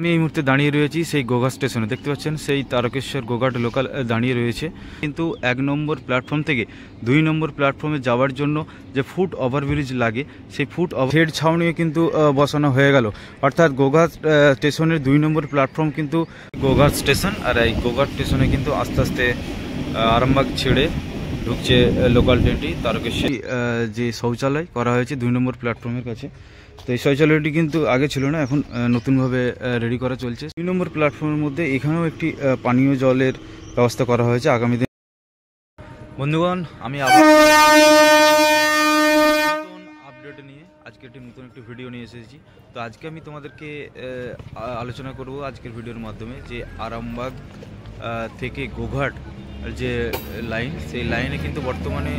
আমি এই মুহূর্তে দাঁড়িয়ে রয়েছি সেই গোঘাট স্টেশনে। দেখতে পাচ্ছেন সেই তারকেশ্বর গোঘাট লোকাল দাঁড়িয়ে রয়েছে, কিন্তু 1 নম্বর প্ল্যাটফর্ম থেকে 2 নম্বর প্ল্যাটফর্মে যাওয়ার জন্য যে ফুট ওভারব্রিজ লাগে সেই ফুট হেড ছাউনিও কিন্তু বসানো হয়ে গেল। অর্থাৎ গোঘাট স্টেশনের 2 নম্বর প্ল্যাটফর্ম কিন্তু গোঘাট স্টেশন, আর এই গোঘাট স্টেশনে কিন্তু আস্তে আস্তে আরামবাগ ছেড়ে ঢুকছে লোকাল ট্রেনটি তারকেশ্বর। যে শৌচালয় করা হয়েছে 2 নম্বর প্ল্যাটফর্মের কাছে, তো এই শৌচালয়টি কিন্তু আগে ছিল না, এখন নতুনভাবে রেডি করা চলছে। 2 নম্বর প্ল্যাটফর্মের মধ্যে এখানেও একটি পানীয় জলের ব্যবস্থা করা হয়েছে আগামী দিন। বন্ধুগণ, আমি আবার নতুন আপডেট নিয়ে আজকে নতুন একটি ভিডিও নিয়ে এসেছি। তো আজকে আমি তোমাদেরকে আলোচনা করব আজকের ভিডিওর মাধ্যমে যে আরামবাগ থেকে গোঘাট যে লাইন, সেই লাইনে কিন্তু বর্তমানে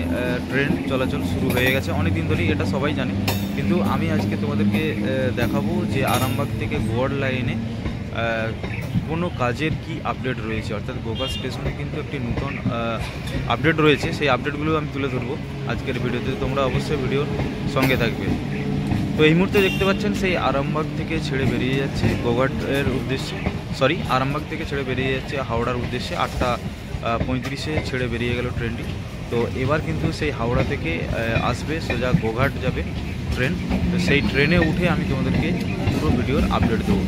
ট্রেন চলাচল শুরু হয়ে গেছে অনেক দিন ধরেই, এটা সবাই জানে। কিন্তু আমি আজকে তোমাদেরকে দেখাবো যে আরামবাগ থেকে গোঘাট লাইনে কোনো কাজের কি আপডেট রয়েছে। অর্থাৎ গোঘাট স্টেশনে কিন্তু একটি নতুন আপডেট রয়েছে, সেই আপডেটগুলো আমি তুলে ধরবো আজকের ভিডিওতে। তোমরা অবশ্যই ভিডিওর সঙ্গে থাকবে। তো এই মুহূর্তে দেখতে পাচ্ছেন সেই আরামবাগ থেকে ছেড়ে বেরিয়ে যাচ্ছে গোঘাটের উদ্দেশ্যে, আরামবাগ থেকে ছেড়ে বেরিয়ে যাচ্ছে হাওড়ার উদ্দেশ্যে। 8:35-এ ছেড়ে বেরিয়ে গেল ট্রেনটি। তো এবার কিন্তু সেই হাওড়া থেকে আসবে সোজা গোঘাট যাবে ট্রেন। তো সেই ট্রেনে উঠে আমি তোমাদেরকে পুরো ভিডিওর আপডেট দেবো।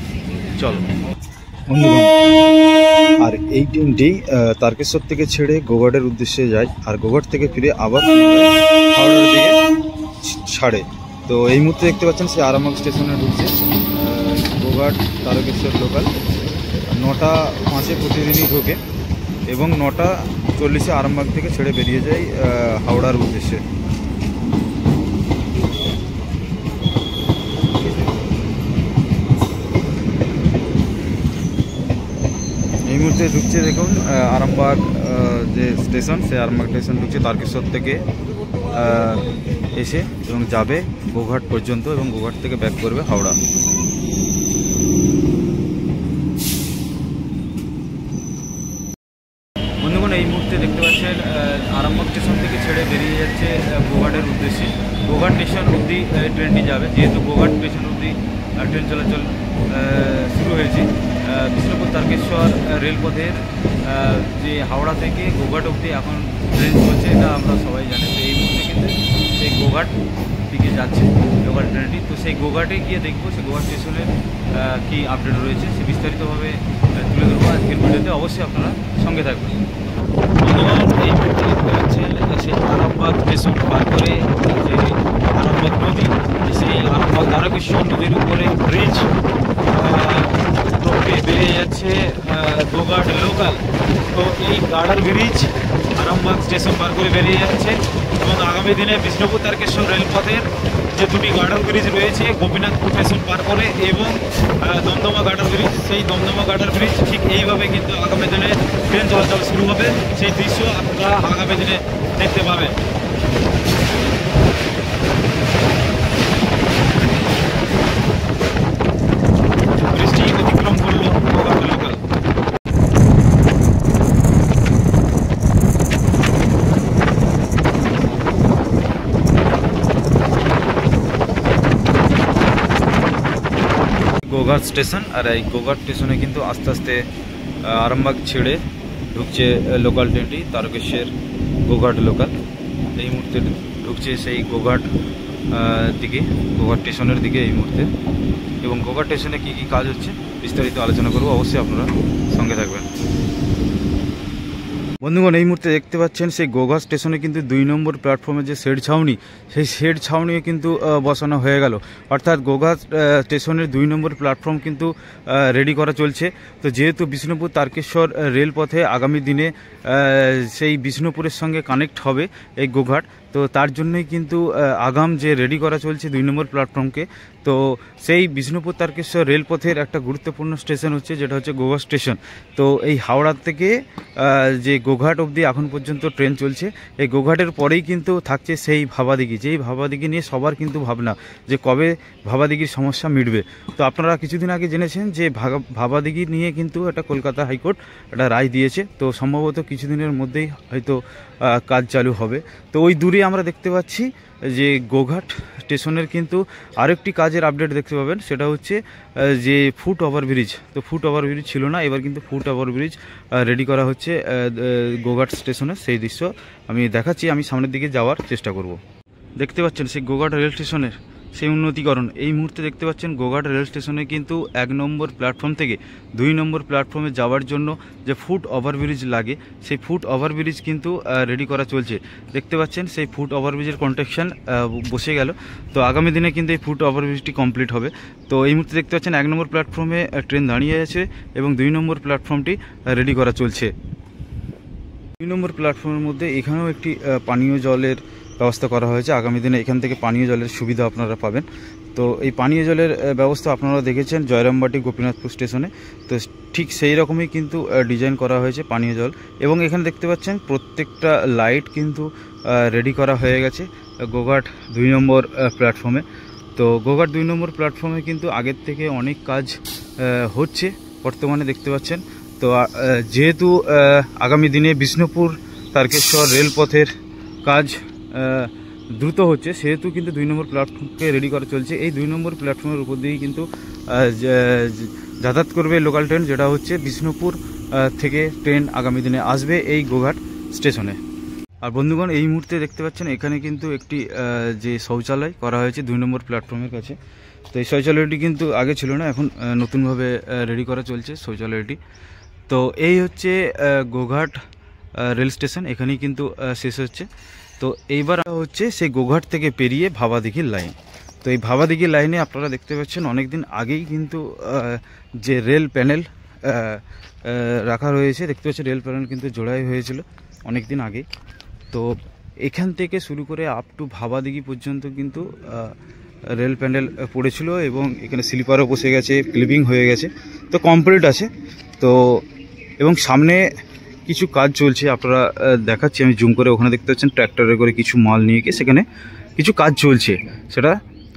চলো বন্ধুগণ, আর এই ট্রেনটি তারকেশ্বর থেকে ছেড়ে গোঘাটের উদ্দেশ্যে যায়, আর গোঘাট থেকে ফিরে আবার হাওড়ার দিকে ছাড়ে। তো এই মুহূর্তে দেখতে পাচ্ছেন সেই আরামবাগ স্টেশনে ঢুকছে গোঘাট তারকেশ্বর লোকাল। 9:05-এ প্রতিদিনই ঢোকে এবং 9:40-এ আরামবাগ থেকে ছেড়ে বেরিয়ে যায় হাওড়ার উদ্দেশ্যে। এই মুহূর্তে ঢুকছে দেখুন আরামবাগ যে স্টেশন, সেই আরামবাগ স্টেশন ঢুকছে তারকেশ্বর থেকে এসে এবং যাবে গোঘাট পর্যন্ত এবং গোঘাট থেকে ব্যাক করবে হাওড়া। বন্ধুগণ, এই মুহূর্তে দেখতে পাচ্ছেন আরামবাগ স্টেশন থেকে ছেড়ে বেরিয়ে যাচ্ছে গোঘাটের উদ্দেশ্যে। গোঘাট স্টেশন অবধি ট্রেনটি যাবে, যেহেতু গোঘাট স্টেশন অবধি ট্রেন চলাচল শুরু হয়েছে। বিষ্ণুপুর তারকেশ্বর রেলপথের যে হাওড়া থেকে গোঘাট অবধি এখন ট্রেন চলছে, এটা আমরা সবাই জানি। তো এই মুহূর্তে কিন্তু সেই গোঘাট দিকে যাচ্ছে লোকাল ট্রেনটি। তো সেই গোঘাটে গিয়ে দেখবো সেই গোঘাট স্টেশনের কী আপডেট রয়েছে, সে বিস্তারিতভাবে তুলে ধরবো আজকের ভিডিওতে। অবশ্যই আপনারা সঙ্গে থাকবেন। এই মুহূর্তে দেখতে পাচ্ছেন সেই আরামবাগ স্টেশন পার করে যে আরামবাগ নদী, সেই আরামবাগ তারকেশ্বর নদীর উপরে ব্রিজ বেরিয়ে যাচ্ছে গোঘাট লোকাল। তো এই গার্ডার ব্রিজ আরামবাগ স্টেশন পার করে বেরিয়ে যাচ্ছে এবং আগামী দিনে বিষ্ণুপুর তারকেশ্বর রেলপথের যে 2টি গার্ডার ব্রিজ রয়েছে, গোপীনাথপুর স্টেশন পার করে এবং দমদমা গার্ডার ব্রিজ, সেই দমদমা গার্ডার ব্রিজ ঠিক এইভাবে কিন্তু আগামী দিনে ট্রেন চলাচল শুরু হবে। সেই দৃশ্য আপনারা আগামী দিনে দেখতে পাবেন। ব্রিজটি অতিক্রম করলো গোঘাট লোকাল। গোঘাট স্টেশন, আর এই গোঘাট স্টেশনে কিন্তু আস্তে আস্তে আরামবাগ ছেড়ে ঢুকছে লোকাল ট্রেনটি তারকেশ্বর গোঘাট লোকাল। এই মুহূর্তে ঢুকছে সেই গোঘাট দিকে, গোঘাট স্টেশনের দিকে এই মুহূর্তে। এবং গোঘাট স্টেশনে কী কী কাজ হচ্ছে বিস্তারিত আলোচনা করবো, অবশ্যই আপনারা সঙ্গে থাকবেন। বন্ধুগণ, এই মুহূর্তে দেখতে পাচ্ছেন সেই গোঘাট স্টেশনে কিন্তু 2 নম্বর প্ল্যাটফর্মে যে শেড ছাউনি, সেই শেড ছাউনিও কিন্তু বসানো হয়ে গেল। অর্থাৎ গোঘাট স্টেশনের 2 নম্বর প্ল্যাটফর্ম কিন্তু রেডি করা চলছে। তো যেহেতু বিষ্ণুপুর তারকেশ্বর রেলপথে আগামী দিনে সেই বিষ্ণুপুরের সঙ্গে কানেক্ট হবে এই গোঘাট, তো তার জন্যই কিন্তু আগাম যে রেডি করা চলছে 2 নম্বর প্ল্যাটফর্মকে। তো সেই বিষ্ণুপুর তারকেশ্বর রেলপথের একটা গুরুত্বপূর্ণ স্টেশন হচ্ছে, যেটা হচ্ছে গোঘাট স্টেশন। তো এই হাওড়া থেকে যে গোঘাট অবধি এখন পর্যন্ত ট্রেন চলছে। এই গোঘাটের পরেই কিন্তু থাকছে সেই ভাবাদিঘি, যেই ভাবাদিঘি নিয়ে সবার কিন্তু ভাবনা যে কবে ভাবাদিঘির সমস্যা মিটবে। তো আপনারা কিছুদিন আগে জেনেছেন যে ভাবাদিঘি নিয়ে কিন্তু একটা কলকাতা হাইকোর্ট একটা রায় দিয়েছে। তো সম্ভবত কিছুদিনের মধ্যেই হয়তো কাজ চালু হবে। তো ওই দূরে আমরা দেখতে পাচ্ছি যে গোঘাট স্টেশনের কিন্তু আরেকটি কাজের আপডেট দেখতে পাবেন, সেটা হচ্ছে যে ফুট ওভারব্রিজ, তো ফুট ওভারব্রিজ ছিল না, এবার কিন্তু ফুট ওভারব্রিজ রেডি করা হচ্ছে গোঘাট স্টেশনে। সেই দৃশ্য আমি দেখাচ্ছি, আমি সামনের দিকে যাওয়ার চেষ্টা করব। দেখতে পাচ্ছেন সেই গোঘাট রেল স্টেশনের সেই উন্নতিকরণ। এই মুহূর্তে দেখতে পাচ্ছেন গোঘাট রেল স্টেশনে কিন্তু 1 নম্বর প্ল্যাটফর্ম থেকে 2 নম্বর প্ল্যাটফর্মে যাওয়ার জন্য যে ফুট ওভারব্রিজ লাগে, সেই ফুট ওভারব্রিজ কিন্তু রেডি করা চলছে। দেখতে পাচ্ছেন সেই ফুট ওভারব্রিজের কনস্ট্রাকশন বসে গেল। তো আগামী দিনে কিন্তু এই ফুট ওভারব্রিজটি কমপ্লিট হবে। তো এই মুহূর্তে দেখতে পাচ্ছেন 1 নম্বর প্ল্যাটফর্মে ট্রেন দাঁড়িয়ে আছে এবং 2 নম্বর প্ল্যাটফর্মটি রেডি করা চলছে। 2 নম্বর প্ল্যাটফর্মের মধ্যে এখানেও একটি পানীয় জলের ব্যবস্থা করা হয়েছে। আগামী দিনে এখান থেকে পানীয় জলের সুবিধা আপনারা পাবেন। তো এই পানীয় জলের ব্যবস্থা আপনারা দেখেছেন জয়রামবাটি গোপীনাথপুর স্টেশনে, তো ঠিক সেই রকমই কিন্তু ডিজাইন করা হয়েছে পানীয় জল। এবং এখানে দেখতে পাচ্ছেন প্রত্যেকটা লাইট কিন্তু রেডি করা হয়ে গেছে গোঘাট 2 নম্বর প্ল্যাটফর্মে। তো গোঘাট 2 নম্বর প্ল্যাটফর্মে কিন্তু আগের থেকে অনেক কাজ হচ্ছে বর্তমানে দেখতে পাচ্ছেন। তো যেহেতু আগামী দিনে বিষ্ণুপুর তারকেশ্বর রেলপথের কাজ দ্রুত হচ্ছে, সেহেতু কিন্তু 2 নম্বর প্ল্যাটফর্মকে রেডি করা চলছে। এই 2 নম্বর প্ল্যাটফর্মের উপর দিয়েই কিন্তু যাতায়াত করবে লোকাল ট্রেন, যেটা হচ্ছে বিষ্ণুপুর থেকে ট্রেন আগামী দিনে আসবে এই গোঘাট স্টেশনে। আর বন্ধুগণ, এই মুহূর্তে দেখতে পাচ্ছেন এখানে কিন্তু একটি যে শৌচালয় করা হয়েছে 2 নম্বর প্ল্যাটফর্মের কাছে। তো এই শৌচালয়টি কিন্তু আগে ছিল না, এখন নতুনভাবে রেডি করা চলছে শৌচালয়টি। তো এই হচ্ছে গোঘাট রেল স্টেশন, এখানেই কিন্তু শেষ হচ্ছে। তো এইবার হচ্ছে সেই গোঘাট থেকে পেরিয়ে ভাবাদিঘির লাইন। তো এই ভাবাদিঘির লাইনে আপনারা দেখতে পাচ্ছেন অনেক দিন আগেই কিন্তু যে রেল প্যানেল রাখা রয়েছে, দেখতে পাচ্ছেন রেল প্যানেল কিন্তু জোড়াই হয়েছিল অনেক দিন আগে। তো এখান থেকে শুরু করে আপ টু ভাবাদিঘি পর্যন্ত কিন্তু রেল প্যানেল পড়েছিল এবং এখানে স্লিপারও বসে গেছে, ক্লিপিং হয়ে গেছে, তো কমপ্লিট আছে। তো এবং সামনে কিছু কাজ চলছে, আপনারা দেখাচ্ছি আমি জুম করে। ওখানে দেখতে পাচ্ছেন ট্র্যাক্টরে করে কিছু মাল নিয়ে গিয়ে সেখানে কিছু কাজ চলছে, সেটা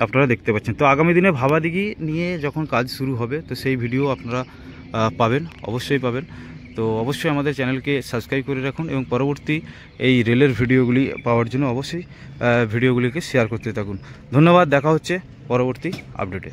আপনারা দেখতে পাচ্ছেন। তো আগামী দিনে ভাবাদিঘি নিয়ে যখন কাজ শুরু হবে, তো সেই ভিডিও আপনারা পাবেন, অবশ্যই পাবেন। তো অবশ্যই আমাদের চ্যানেলকে সাবস্ক্রাইব করে রাখুন এবং পরবর্তী এই রেলের ভিডিওগুলি পাওয়ার জন্য অবশ্যই ভিডিওগুলিকে শেয়ার করতে থাকুন। ধন্যবাদ, দেখা হচ্ছে পরবর্তী আপডেটে।